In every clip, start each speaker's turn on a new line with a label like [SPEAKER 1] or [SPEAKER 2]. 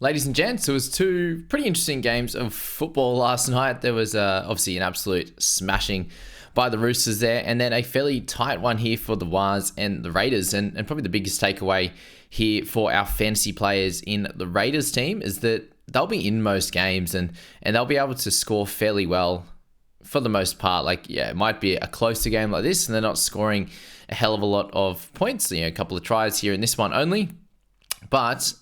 [SPEAKER 1] Ladies and gents, it was two pretty interesting games of football last night. There was obviously an absolute smashing by the Roosters there, and then a fairly tight one here for the Wars and the Raiders. And probably the biggest takeaway here for our fantasy players in the Raiders team is that they'll be in most games and they'll be able to score fairly well for the most part. Like, yeah, it might be a closer game like this, and they're not scoring a hell of a lot of points, a couple of tries here in this one only, but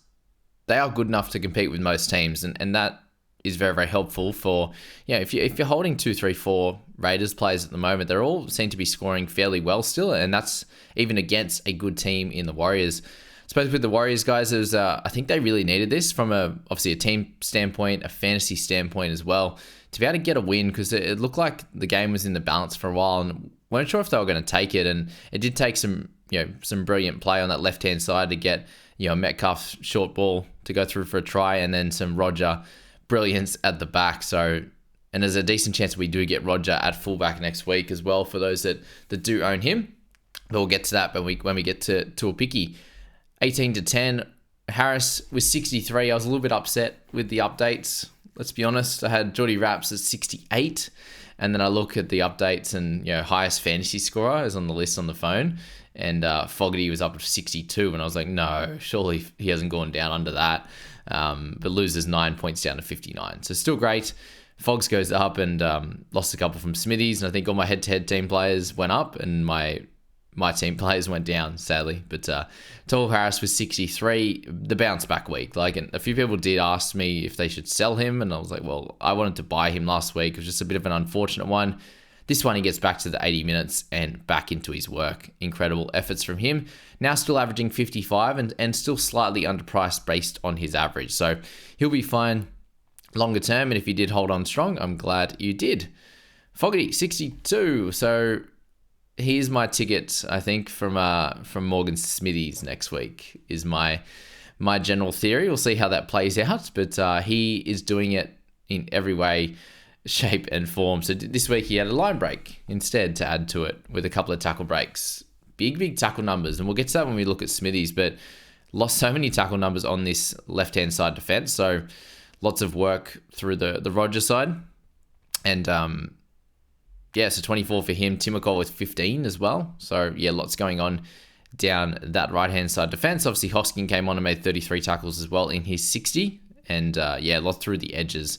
[SPEAKER 1] they are good enough to compete with most teams, and that is very, very helpful for, if you're holding 2, 3, 4 Raiders players at the moment, they're all seem to be scoring fairly well still, and that's even against a good team in the Warriors. I suppose with the Warriors, guys, it was, I think they really needed this from obviously a team standpoint, a fantasy standpoint as well, to be able to get a win, because it looked like the game was in the balance for a while, and weren't sure if they were going to take it, and it did take some brilliant play on that left-hand side to get, Metcalf's short ball to go through for a try, and then some Roger brilliance at the back. So, and there's a decent chance we do get Roger at fullback next week as well for those that do own him. But we'll get to that when we get to a picky. 18-10, Harris was 63. I was a little bit upset with the updates. Let's be honest. I had Geordie Raps at 68. And then I look at the updates and, highest fantasy scorer is on the list on the phone. And Fogarty was up to 62. And I was like, no, surely he hasn't gone down under that. But loses 9 points down to 59. So still great. Fogs goes up and lost a couple from Smithies. And I think all my head-to-head team players went up and my team players went down, sadly. But Toll Harris was 63, the bounce back week. And a few people did ask me if they should sell him, and I was like, well, I wanted to buy him last week. It was just a bit of an unfortunate one. This one, he gets back to the 80 minutes and back into his work. Incredible efforts from him. Now still averaging 55 and still slightly underpriced based on his average. So he'll be fine longer term, and if you did hold on strong, I'm glad you did. Fogarty, 62. So here's my ticket, I think, from Morgan Smithies next week, is my general theory. We'll see how that plays out, but he is doing it in every way, shape, and form. So this week he had a line break instead to add to it with a couple of tackle breaks. Big tackle numbers, and we'll get to that when we look at Smithies, but lost so many tackle numbers on this left-hand side defense, so lots of work through the Roger side. And so 24 for him. Timokol with 15 as well. So, lots going on down that right-hand side defense. Obviously, Hoskin came on and made 33 tackles as well in his 60. And, lots through the edges.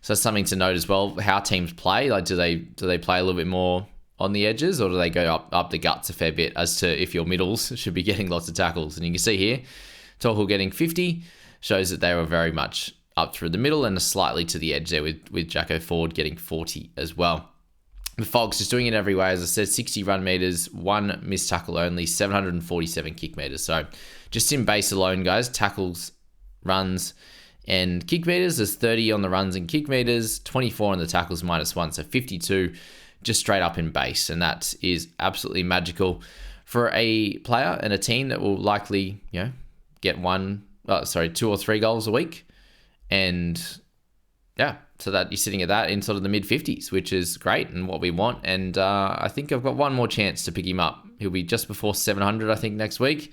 [SPEAKER 1] So that's something to note as well, how teams play. Like, do they play a little bit more on the edges, or do they go up the guts a fair bit as to if your middles should be getting lots of tackles? And you can see here, Tohu getting 50 shows that they were very much up through the middle and slightly to the edge there with Jacko Ford getting 40 as well. The Fogs just doing it every way. As I said, 60 run meters, 1 missed tackle only, 747 kick meters. So just in base alone, guys, tackles, runs, and kick meters, there's 30 on the runs and kick meters, 24 on the tackles -1, so 52 just straight up in base. And that is absolutely magical for a player and a team that will likely, get 2 or 3 goals a week. And so that you're sitting at that in sort of the mid-50s, which is great and what we want. And I think I've got one more chance to pick him up. He'll be just before 700, I think, next week.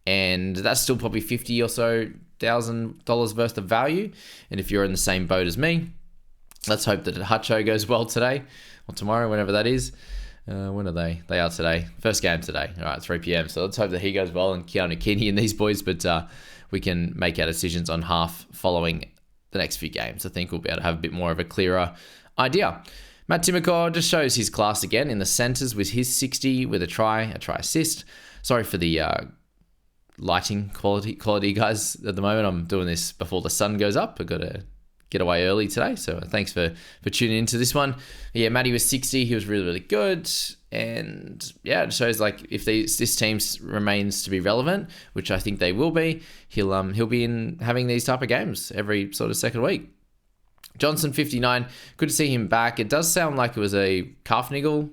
[SPEAKER 1] And that's still probably $50,000 or so worth of value. And if you're in the same boat as me, let's hope that Hutcho goes well today or tomorrow, whenever that is. When are they? They are today. First game today. All right, 3 p.m. So let's hope that he goes well and Keanu Kinney and these boys. But we can make our decisions on half following the next few games. I think we'll be able to have a bit more of a clearer idea. Matt Timokor just shows his class again in the centres with his 60 with a try assist. Sorry for the lighting quality, guys. At the moment, I'm doing this before the sun goes up. I've got to get away early today, so thanks for tuning into this one. Matty was 60. He was really, really good. And it shows like if this team remains to be relevant, which I think they will be, he'll be in having these type of games every sort of second week. Johnson 59, good to see him back. It does sound like it was a calf niggle,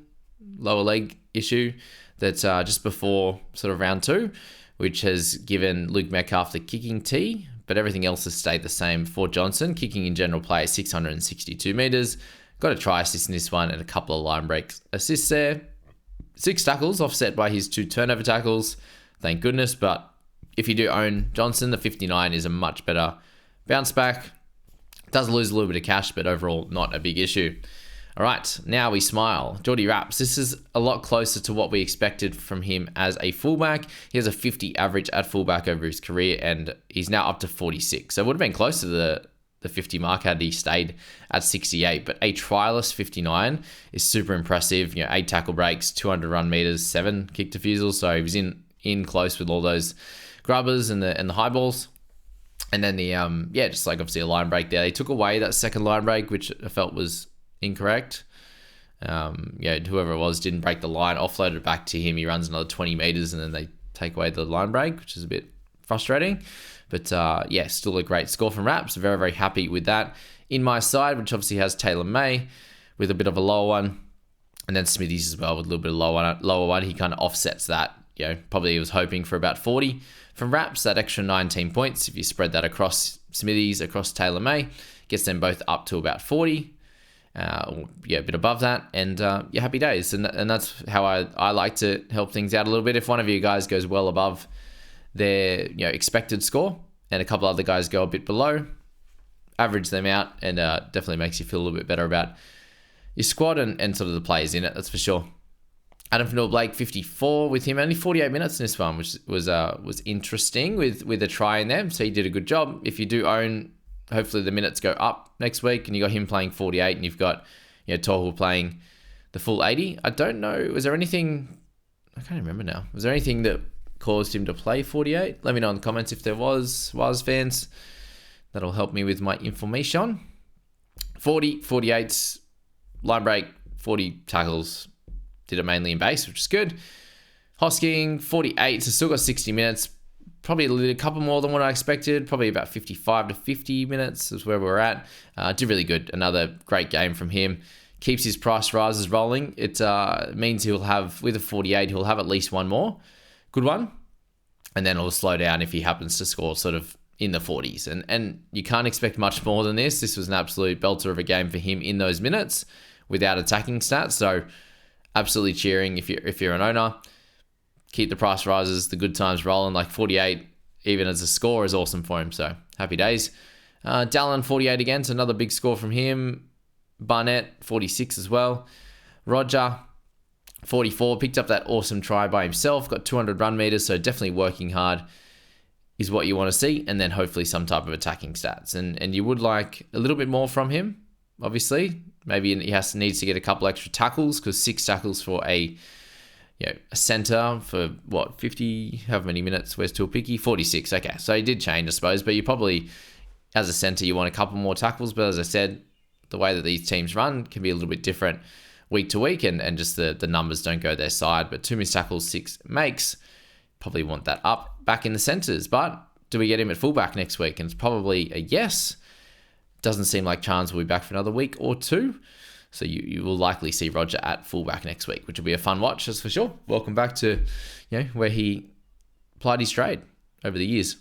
[SPEAKER 1] lower leg issue that's just before sort of round 2, which has given Luke Metcalf the kicking tee, but everything else has stayed the same for Johnson. Kicking in general play at 662 meters. Got a try assist in this one and a couple of line break assists there. 6 tackles offset by his 2 turnover tackles. Thank goodness. But if you do own Johnson, the 59 is a much better Bounce back. Does lose a little bit of cash, but overall not a big issue. All right, now we smile. Geordie Raps. This is a lot closer to what we expected from him as a fullback. He has a 50 average at fullback over his career, and he's now up to 46. So it would have been close to the 50 mark had he stayed at 68. But a trialist 59 is super impressive. 8 tackle breaks, 200 run meters, 7 kick defusals. So he was in close with all those grubbers and the high balls. And then just like obviously a line break there. They took away that second line break, which I felt was incorrect. Whoever it was didn't break the line, offloaded it back to him. He runs another 20 meters and then they take away the line break, which is a bit frustrating. But still a great score from Raps. Very, very happy with that. In my side, which obviously has Taylor May with a bit of a lower one, and then Smithies as well with a little bit of lower one. He kind of offsets that. Probably he was hoping for about 40 from Raps, that extra 19 points. If you spread that across Smithies, across Taylor May, gets them both up to about 40. A bit above that, and happy days. And that's how I like to help things out a little bit. If one of you guys goes well above their expected score, and a couple other guys go a bit below, average them out, and definitely makes you feel a little bit better about your squad and sort of the players in it. That's for sure. Adam Fanua-Blake 54 with him, only 48 minutes in this one, which was interesting with a try in there. So he did a good job. If you do own, hopefully the minutes go up next week, and you got him playing 48, and you've got Tohu playing the full 80. I don't know. Was there anything? I can't remember now. Was there anything that caused him to play 48? Let me know in the comments if there was fans. That'll help me with my information. 40, 48, line break, 40 tackles. Did it mainly in base, which is good. Hosking, 48, so still got 60 minutes. Probably a couple more than what I expected. Probably about 55 to 50 minutes is where we're at. Did really good. Another great game from him. Keeps his price rises rolling. It means he'll have, with a 48, he'll have at least one more good one. And then it'll slow down if he happens to score sort of in the 40s. And you can't expect much more than this. This was an absolute belter of a game for him in those minutes without attacking stats. So absolutely cheering if you're an owner. Keep the price rises, the good times rolling. Like 48, even as a score, is awesome for him. So happy days. Dallin 48 again, so another big score from him. Barnett 46 as well. Roger 44, picked up that awesome try by himself. Got 200 run meters, so definitely working hard is what you want to see. And then hopefully some type of attacking stats. And you would like a little bit more from him, obviously. Maybe he needs to get a couple extra tackles, because 6 tackles for a center for 50, however many minutes, where's Tuapiki? 46, okay. So he did change, I suppose, but you probably, as a center, you want a couple more tackles. But as I said, the way that these teams run can be a little bit different week to week, and just the numbers don't go their side. But 2 missed tackles, 6 makes, probably want that up back in the centers. But do we get him at fullback next week? And it's probably a yes. Doesn't seem like Chance will be back for another week or 2. So you will likely see Roger at fullback next week, which will be a fun watch, that's for sure. Welcome back to where he plied his trade over the years.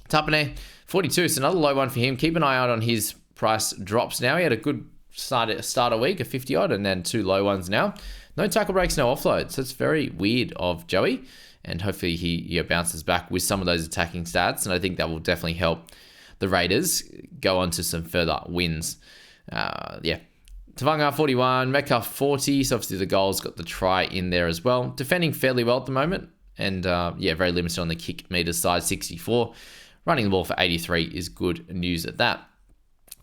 [SPEAKER 1] Tapane, 42. It's another low one for him. Keep an eye out on his price drops now. He had a good start a week, a 50 odd, and then 2 low ones now. No tackle breaks, no offload. So it's very weird of Joey. And hopefully he bounces back with some of those attacking stats. And I think that will definitely help the Raiders go on to some further wins. Tavanga 41, Metcalf 40. So obviously the goals got the try in there as well. Defending fairly well at the moment. And very limited on the kick meter side, 64. Running the ball for 83 is good news at that.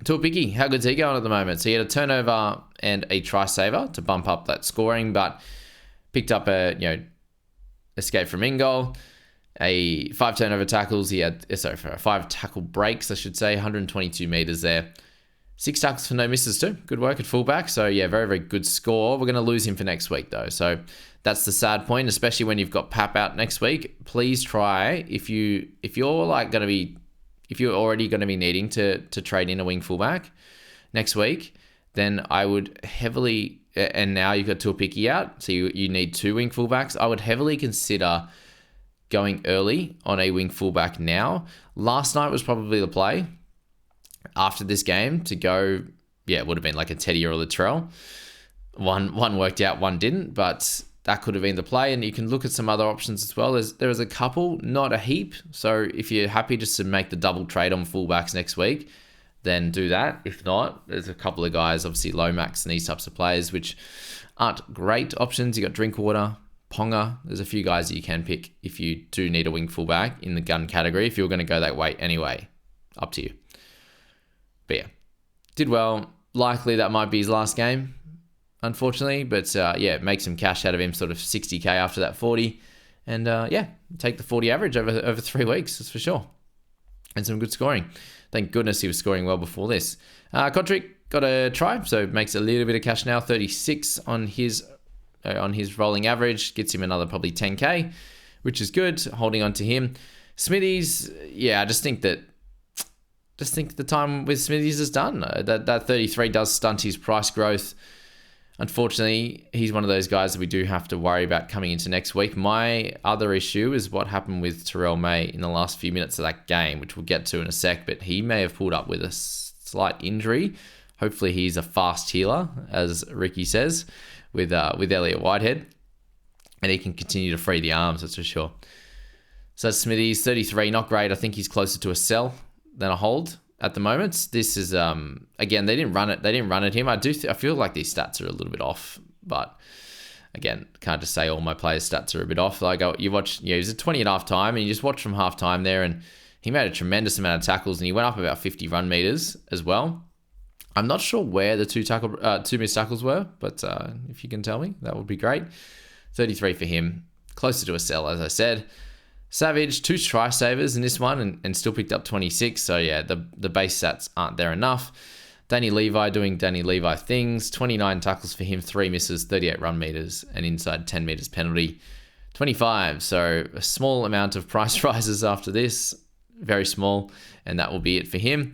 [SPEAKER 1] Tuapiki, how good's he going at the moment? So he had a turnover and a try saver to bump up that scoring, but picked up a escape from in goal. 5 turnover tackles. He had 5 tackle breaks, I should say, 122 meters there. 6 tackles for no misses too. Good work at fullback. So very, very good score. We're going to lose him for next week though. So that's the sad point, especially when you've got Pap out next week. Please try, if you're already going to be needing to trade in a wing fullback next week, then I would heavily, and now you've got Tuapiki out, so you need 2 wing fullbacks. I would heavily consider going early on a wing fullback now. Last night was probably the play after this game to go. It would have been like a Teddy or a Latrell. One worked out, one didn't, but that could have been the play. And you can look at some other options as well. There is a couple, not a heap. So if you're happy just to make the double trade on fullbacks next week, then do that. If not, there's a couple of guys, obviously Lomax and these types of players, which aren't great options. You got Drinkwater, Ponga. There's a few guys that you can pick if you do need a wing fullback in the gun category, if you're going to go that way anyway. Up to you. But yeah, did well. Likely that might be his last game, unfortunately. But make some cash out of him, sort of 60k after that 40. And take the 40 average over 3 weeks, that's for sure. And some good scoring. Thank goodness he was scoring well before this. Kotrick got a try, so makes a little bit of cash now. 36 on his rolling average. Gets him another probably 10k, which is good. Holding on to him. Smithies, I just think the time with Smithies is done. That 33 does stunt his price growth. Unfortunately, he's one of those guys that we do have to worry about coming into next week. My other issue is what happened with Terrell May in the last few minutes of that game, which we'll get to in a sec, but he may have pulled up with a slight injury. Hopefully he's a fast healer, as Ricky says, with Elliot Whitehead, and he can continue to free the arms, that's for sure. So Smithies, 33, not great. I think he's closer to a sell than a hold at the moment. This is again, they didn't run at him. I feel like these stats are a little bit off, but again, can't just say all my players' stats are a bit off. Like you watch, he was a 20 at half time, and you just watch from half time there, and he made a tremendous amount of tackles, and he went up about 50 run meters as well. I'm not sure where the two missed tackles were, but if you can tell me, that would be great. 33 for him, closer to a sell, as I said. Savage, 2 try savers in this one and still picked up 26. So yeah, the base stats aren't there enough. Danny Levi doing Danny Levi things. 29 tackles for him, 3 misses, 38 run meters, and inside 10 meters penalty. 25. So a small amount of price rises after this. Very small. And that will be it for him.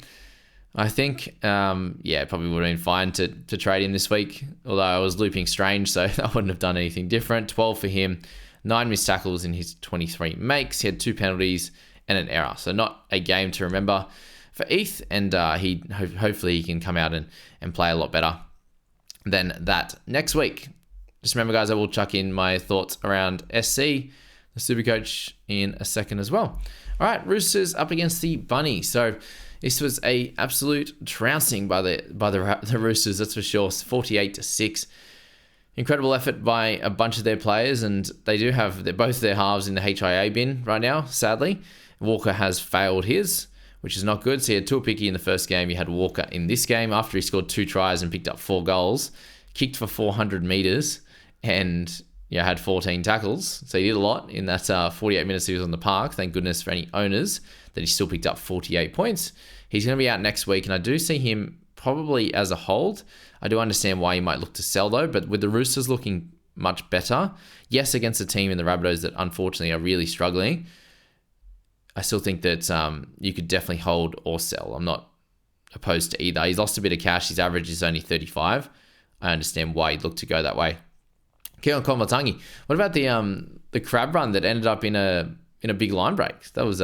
[SPEAKER 1] I think, probably would have been fine to trade him this week. Although I was looping Strange, so I wouldn't have done anything different. 12 for him. 9 missed tackles in his 23 makes. He had 2 penalties and an error. So not a game to remember for ETH. And hopefully he can come out and play a lot better than that next week. Just remember, guys, I will chuck in my thoughts around SC, the Supercoach, in a second as well. All right, Roosters up against the Bunnies. So this was a absolute trouncing by the Roosters, that's for sure. 48-6. Incredible effort by a bunch of their players, and they do have both their halves in the HIA bin right now, sadly. Walker has failed his, which is not good. So he had Tuapiki in the first game. You had Walker in this game after he scored 2 tries and picked up 4 goals, kicked for 400 meters, and had 14 tackles. So he did a lot in that 48 minutes he was on the park. Thank goodness for any owners that he still picked up 48 points. He's going to be out next week, and I do see him probably as a hold. I do understand why you might look to sell though, but with the Roosters looking much better, yes, against a team in the Rabbitohs that unfortunately are really struggling, I still think that you could definitely hold or sell. I'm not opposed to either. He's lost a bit of cash. His average is only 35. I understand why he'd look to go that way. Keon Komatangi. What about the crab run that ended up in a big line break? That was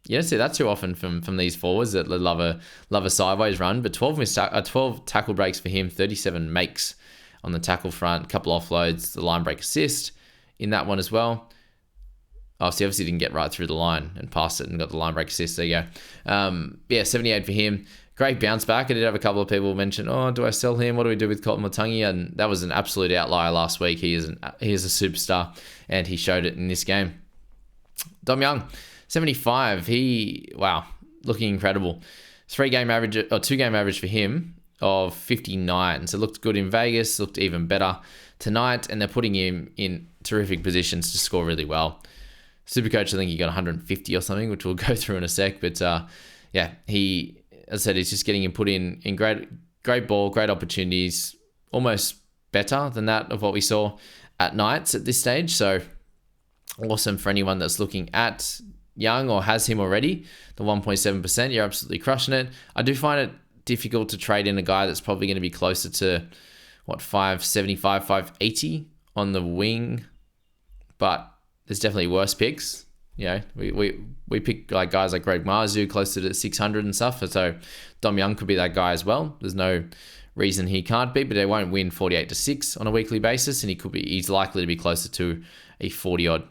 [SPEAKER 1] you don't see that too often from these forwards that love a sideways run. But 12 tackle breaks for him, 37 makes on the tackle front, a couple offloads, the line break assist in that one as well. Oh, so he obviously didn't get right through the line and passed it and got the line break assist. There you go. 78 for him. Great bounce back. I did have a couple of people mention, do I sell him? What do we do with Colton Matangi? And that was an absolute outlier last week. He is a superstar, and he showed it in this game. Dom Young, 75. Looking incredible. 2-game average for him of 59. So it looked good in Vegas, looked even better tonight, and they're putting him in terrific positions to score really well. Supercoach, I think he got 150 or something, which we'll go through in a sec. But he, as I said, he's just getting him put in great ball, great opportunities, almost better than that of what we saw at Knights at this stage. So awesome for anyone that's looking at Young or has him already. The 1.7%, you're absolutely crushing it. I do find it difficult to trade in a guy that's probably going to be closer to 575, 580 on the wing, but there's definitely worse picks. We pick like guys like Greg Marzu closer to 600 and stuff. So Dom Young could be that guy as well. There's no reason he can't be, but they won't win 48-6 on a weekly basis, and he's likely to be closer to a 40 odd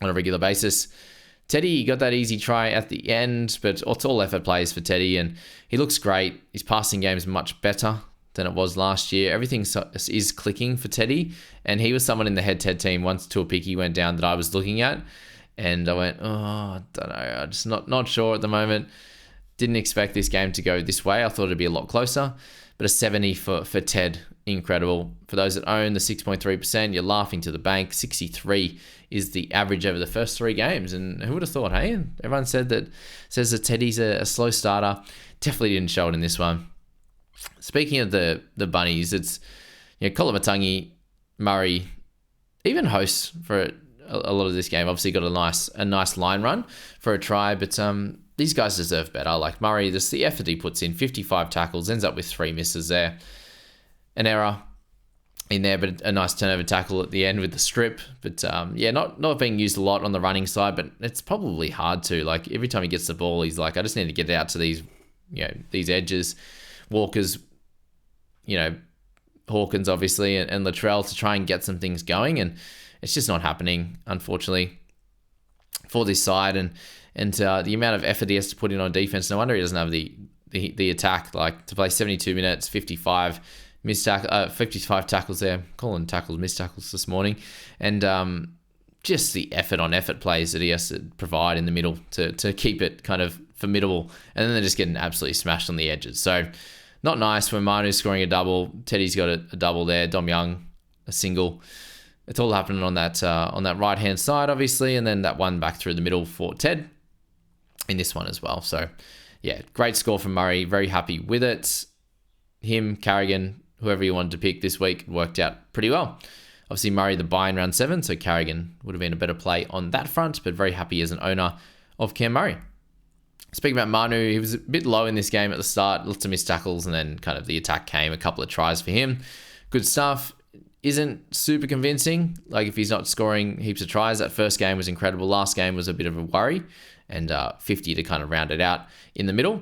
[SPEAKER 1] on a regular basis. Teddy got that easy try at the end, but it's all effort plays for Teddy, and he looks great. His passing game is much better than it was last year. Everything is clicking for Teddy, and he was someone in the head-to-head team once Tuapiki went down that I was looking at, and I went, I don't know, I'm just not sure at the moment. Didn't expect this game to go this way. I thought it'd be a lot closer, but a 70 for Ted, incredible. For those that own the 6.3%, you're laughing to the bank. 63 is the average over the first 3 games, and who would have thought, hey? Everyone says that Teddy's a slow starter. Definitely didn't show it in this one. Speaking of the bunnies, it's Kolomatangi, Murray, even hosts for a lot of this game. Obviously got a nice line run for a try, but these guys deserve better. Like Murray, just the effort he puts in, 55 tackles, ends up with 3 misses there. An error in there, but a nice turnover tackle at the end with the strip. But not being used a lot on the running side, but it's probably hard to. Like every time he gets the ball, he's like, I just need to get out to these edges. Walker's, Hawkins obviously, and Latrell to try and get some things going, and it's just not happening, unfortunately, for this side. And the amount of effort he has to put in on defense, no wonder he doesn't have the attack. Like to play 72 minutes, 55 tackles there. Calling tackles missed tackles this morning, and just the effort plays that he has to provide in the middle to keep it kind of formidable, and then they're just getting absolutely smashed on the edges. So not nice when Manu's scoring a double. Teddy's got a double there. Dom Young a single. It's all happening on that right hand side, obviously, and then that one back through the middle for Ted in this one as well. So yeah, great score from Murray. Very happy with it. Him, Carrigan, whoever you wanted to pick this week, worked out pretty well. Obviously Murray the buy in round 7, so Carrigan would have been a better play on that front, but very happy as an owner of Cam Murray. Speaking about Manu, he was a bit low in this game at the start, lots of missed tackles, and then kind of the attack came, a couple of tries for him. Good stuff. Isn't super convincing. Like if he's not scoring heaps of tries, that first game was incredible. Last game was a bit of a worry, and 50 to kind of round it out in the middle.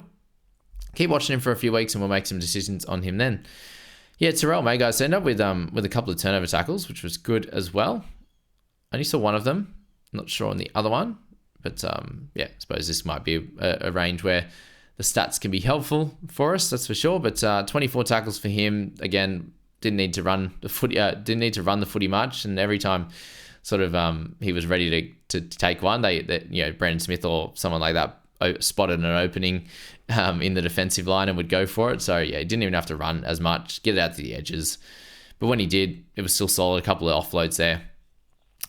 [SPEAKER 1] Keep watching him for a few weeks, and we'll make some decisions on him then. Yeah, Terrell May, guys, ended up with a couple of turnover tackles, which was good as well. I only saw one of them. Not sure on the other one. But I suppose this might be a range where the stats can be helpful for us, that's for sure. But 24 tackles for him. Again, didn't need to run the footy much, and every time sort of he was ready to take one, Brandon Smith or someone like that spotted an opening in the defensive line and would go for it. So yeah, he didn't even have to run as much, get it out to the edges. But when he did, it was still solid. A couple of offloads there.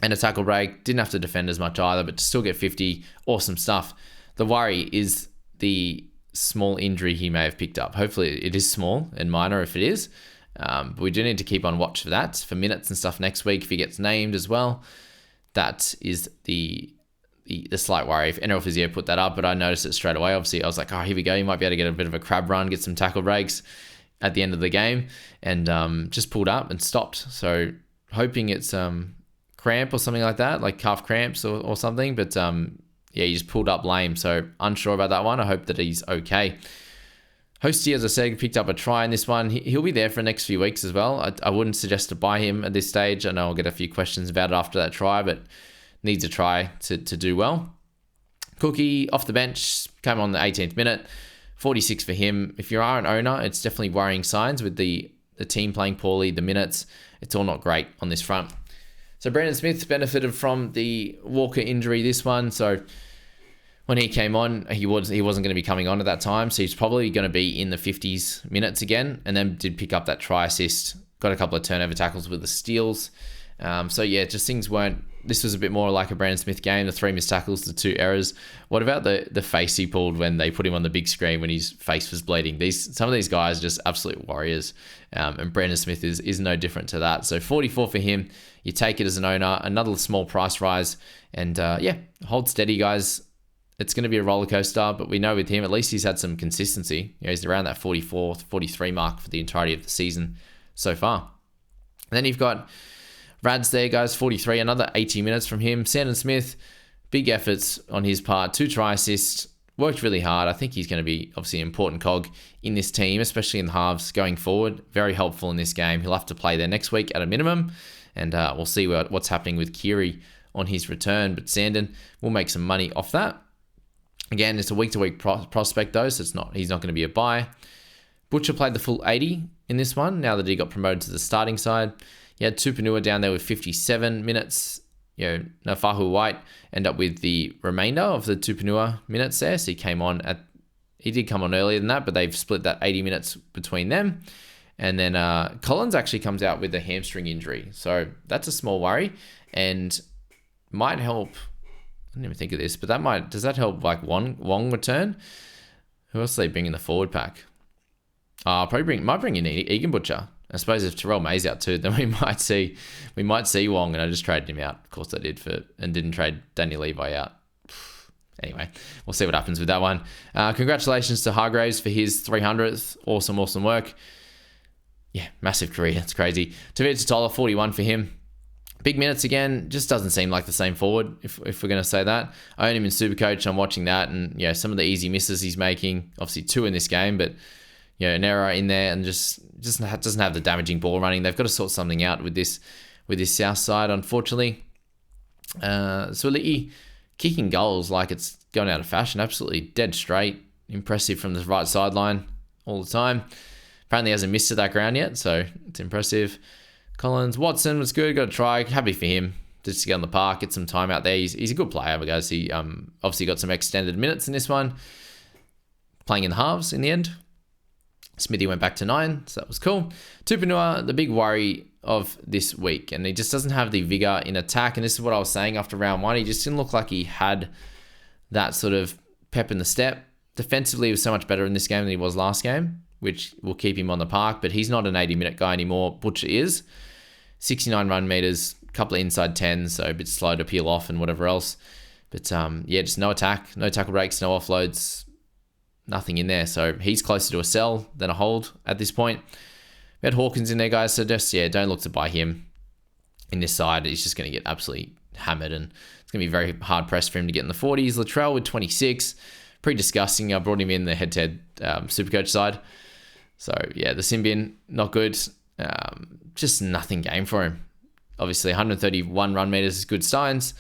[SPEAKER 1] And a tackle break. Didn't have to defend as much either, but to still get 50, awesome stuff. The worry is the small injury he may have picked up. Hopefully it is small and minor if it is. But we do need to keep on watch for that, for minutes and stuff next week if he gets named as well. That is the slight worry. If NRL Physio put that up, but I noticed it straight away. Obviously, I was like, here we go. You might be able to get a bit of a crab run, get some tackle breaks at the end of the game, and just pulled up and stopped. So hoping it's cramp or something like that, like calf cramps or something. But he just pulled up lame. So unsure about that one. I hope that he's okay. Hosty, as I said, picked up a try in this one. He'll be there for the next few weeks as well. I wouldn't suggest to buy him at this stage. I know I'll get a few questions about it after that try, but needs a try to do well. Cookie off the bench, came on the 18th minute. 46 for him. If you are an owner, it's definitely worrying signs with the team playing poorly, the minutes. It's all not great on this front. So Brandon Smith benefited from the Walker injury this one. So when he came on, he wasn't going to be coming on at that time. So he's probably going to be in the 50s minutes again. And then did pick up that try assist. Got a couple of turnover tackles with the steals. Just things weren't... This was a bit more like a Brandon Smith game. The 3 missed tackles, the 2 errors. What about the face he pulled when they put him on the big screen when his face was bleeding? Some of these guys are just absolute warriors. And Brandon Smith is no different to that. So 44 for him. You take it as an owner. Another small price rise. And hold steady, guys. It's going to be a roller coaster, but we know with him, at least he's had some consistency. He's around that 44, 43 mark for the entirety of the season so far. And then you've got Rads there, guys, 43, another 80 minutes from him. Sandon Smith, big efforts on his part, 2 try assists, worked really hard. I think he's going to be obviously an important cog in this team, especially in the halves going forward. Very helpful in this game. He'll have to play there next week at a minimum, and we'll see what's happening with Kiri on his return. But Sandon will make some money off that. Again, it's a week-to-week prospect though, so he's not going to be a buy. Butcher played the full 80 in this one, now that he got promoted to the starting side. You had Tupanua down there with 57 minutes. Nafahu White end up with the remainder of the Tupanua minutes there. So he did come on earlier than that, but they've split that 80 minutes between them. And then Collins actually comes out with a hamstring injury. So that's a small worry and might help. I didn't even think of this, but does that help like Wong return? Who else do they bring in the forward pack? Might bring in Egan Butcher. I suppose if Terrell May's out too, then we might see Wong, and I just traded him out. Of course I did and didn't trade Daniel Levi out. Anyway, we'll see what happens with that one. Congratulations to Hargraves for his 300th. Awesome work. Yeah, massive career. It's crazy. Tavita Totola, 41 for him. Big minutes again. Just doesn't seem like the same forward, if we're going to say that. I own him in Supercoach. I'm watching that, and some of the easy misses he's making. Obviously 2 in this game, but an error in there, and just doesn't have the damaging ball running. They've got to sort something out with this south side, unfortunately. Suoli'i kicking goals like it's gone out of fashion. Absolutely dead straight. Impressive from the right sideline all the time. Apparently hasn't missed to that ground yet, so it's impressive. Collins, Watson was good. Got a try. Happy for him just to get on the park, get some time out there. He's a good player, but guys, he obviously got some extended minutes in this one. Playing in the halves in the end. Smithy went back to 9, so that was cool. Tupanua, the big worry of this week, and he just doesn't have the vigor in attack, and this is what I was saying after round 1. He just didn't look like he had that sort of pep in the step. Defensively, he was so much better in this game than he was last game, which will keep him on the park, but he's not an 80-minute guy anymore. Butcher is. 69 run meters, a couple of inside 10s, so a bit slow to peel off and whatever else. But just no attack, no tackle breaks, no offloads, nothing in there. So he's closer to a sell than a hold at this point. We had Hawkins in there, guys. So just, don't look to buy him in this side. He's just going to get absolutely hammered, and it's going to be very hard pressed for him to get in the 40s. Latrell with 26. Pretty disgusting. I brought him in the head-to-head Supercoach side. So, the Symbian, not good. Just nothing game for him. Obviously, 131 run meters is good signs.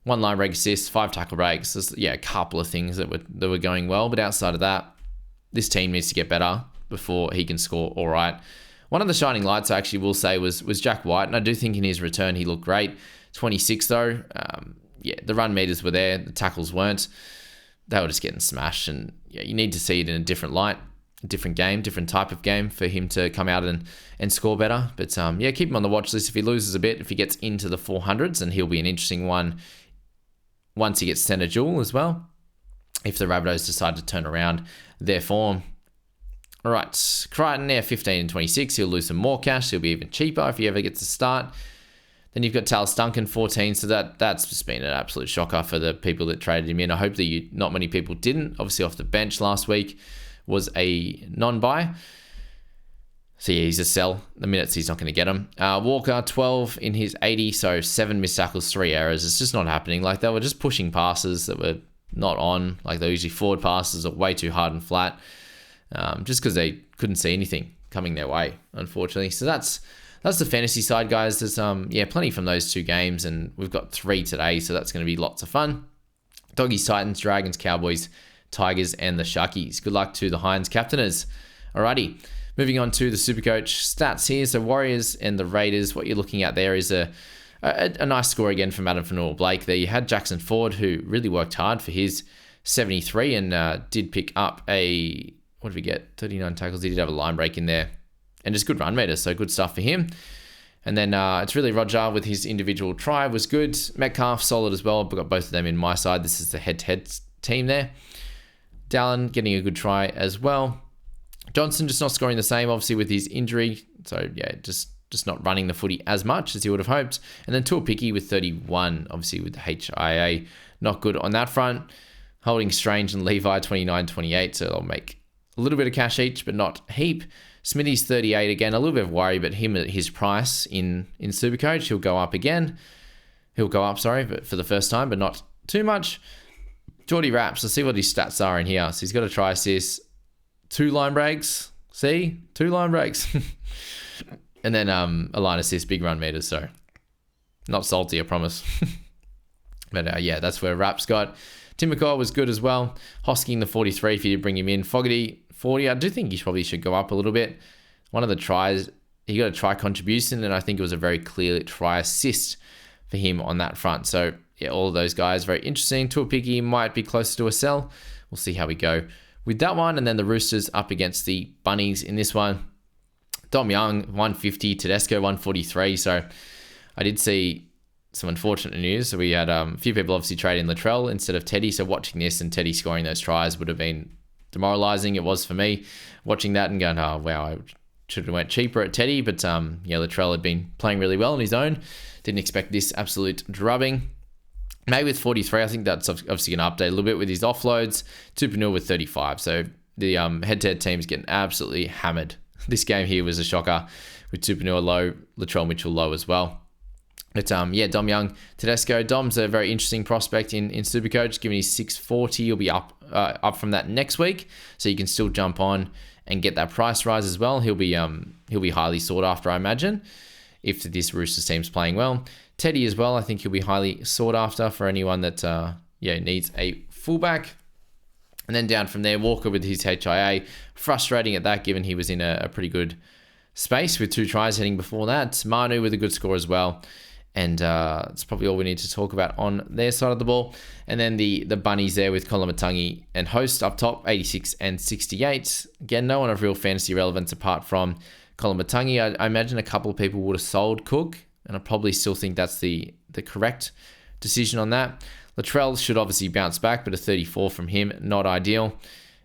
[SPEAKER 1] 1 line break assist, 5 tackle breaks. There's, a couple of things that were going well, but outside of that, this team needs to get better before he can score all right. One of the shining lights I actually will say was Jack White, and I do think in his return he looked great. 26 though, the run meters were there, the tackles weren't. They were just getting smashed, and you need to see it in a different light, a different game, different type of game for him to come out and score better. But keep him on the watch list. If he loses a bit, if he gets into the 400s, and he'll be an interesting one once he gets Centre Jewel as well, if the Rabbitohs decide to turn around their form. All right, Crichton there, 15 and 26. He'll lose some more cash. He'll be even cheaper if he ever gets to start. Then you've got Talis Duncan, 14. So that's just been an absolute shocker for the people that traded him in. I hope that not many people didn't. Obviously, off the bench last week was a non-buy. So he's a sell. The minutes he's not going to get him. Walker, 12 in his 80. So 7 missed tackles, 3 errors. It's just not happening. Like, they were just pushing passes that were not on. Like, they're usually forward passes that are way too hard and flat. Just because they couldn't see anything coming their way, unfortunately. So that's the fantasy side, guys. There's plenty from those 2 games, and we've got 3 today, so that's going to be lots of fun. Doggies, Titans, Dragons, Cowboys, Tigers, and the Sharkies. Good luck to the Hines captainers. Alrighty, moving on to the Supercoach stats here. So Warriors and the Raiders, what you're looking at there is a nice score again from Adam Fanua-Blake there. You had Jackson Ford, who really worked hard for his 73 and did pick up a... What did we get? 39 tackles. He did have a line break in there. And just good run meters, so good stuff for him. And then it's really Roger with his individual try was good. Metcalf, solid as well. I've got both of them in my side. This is the head-to-head team there. Dallin getting a good try as well. Johnson just not scoring the same, obviously, with his injury. So, just not running the footy as much as he would have hoped. And then Tuapiki with 31, obviously with the HIA. Not good on that front. Holding Strange and Levi 29-28, so they'll make a little bit of cash each, but not heap. Smithy's 38 again, a little bit of worry, but him at his price in Supercoach, he'll go up again. But for the first time, but not too much. Geordie Raps, let's see what his stats are in here. So he's got a try assist, 2 line breaks. See? 2 line breaks. And then a line assist, big run meters. So not salty, I promise. But yeah, that's where Raps got. Tim McCall was good as well. Hosking the 43 if you did bring him in. Fogarty, 40. I do think he probably should go up a little bit. One of the tries, he got a try contribution, and I think it was a very clear try assist for him on that front. So yeah, all of those guys, very interesting. Tuapiki might be closer to a sell. We'll see how we go with that one. And then the Roosters up against the Bunnies in this one. Dom Young, 150. Tedesco, 143. So I did see some unfortunate news. So we had a few people obviously trading Latrell instead of Teddy. So watching this and Teddy scoring those tries would have been demoralizing. It was for me watching that and going, oh, wow, I should have went cheaper at Teddy. But yeah, Latrell had been playing really well on his own. Didn't expect this absolute drubbing. Maybe with 43, I think that's obviously going to update a little bit with his offloads. Tupanua with 35. So the head-to-head team's getting absolutely hammered. This game here was a shocker with Tupanua low, Latrell Mitchell low as well. But yeah, Dom Young, Tedesco. Dom's a very interesting prospect in Supercoach. Given he's 640, he'll be up from that next week. So you can still jump on and get that price rise as well. He'll be highly sought after, I imagine, if this Roosters team's playing well. Teddy as well, I think he'll be highly sought after for anyone that needs a fullback. And then down from there, Walker with his HIA. Frustrating at that, given he was in a pretty good space with 2 tries heading before that. Manu with a good score as well. And that's probably all we need to talk about on their side of the ball. And then the Bunnies there with Kolomatangi and Host up top, 86 and 68. Again, no one of real fantasy relevance apart from Kolomatangi. I imagine a couple of people would have sold Cook, and I probably still think that's the correct decision on that. Latrell should obviously bounce back, but a 34 from him, not ideal.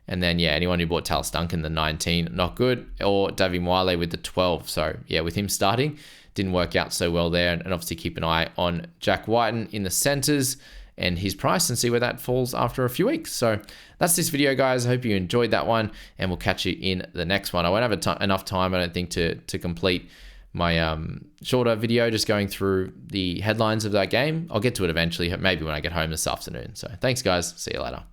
[SPEAKER 1] And then, yeah, anyone who bought Tallis Duncan, the 19, not good. Or Davy Mwale with the 12. So, yeah, with him starting, didn't work out so well there. And obviously keep an eye on Jack Whiten in the centres and his price and see where that falls after a few weeks. So that's this video, guys. I hope you enjoyed that one, and we'll catch you in the next one. I won't have enough time, I don't think, to complete my shorter video just going through the headlines of that game. I'll get to it eventually, maybe when I get home this afternoon. So thanks, guys. See you later.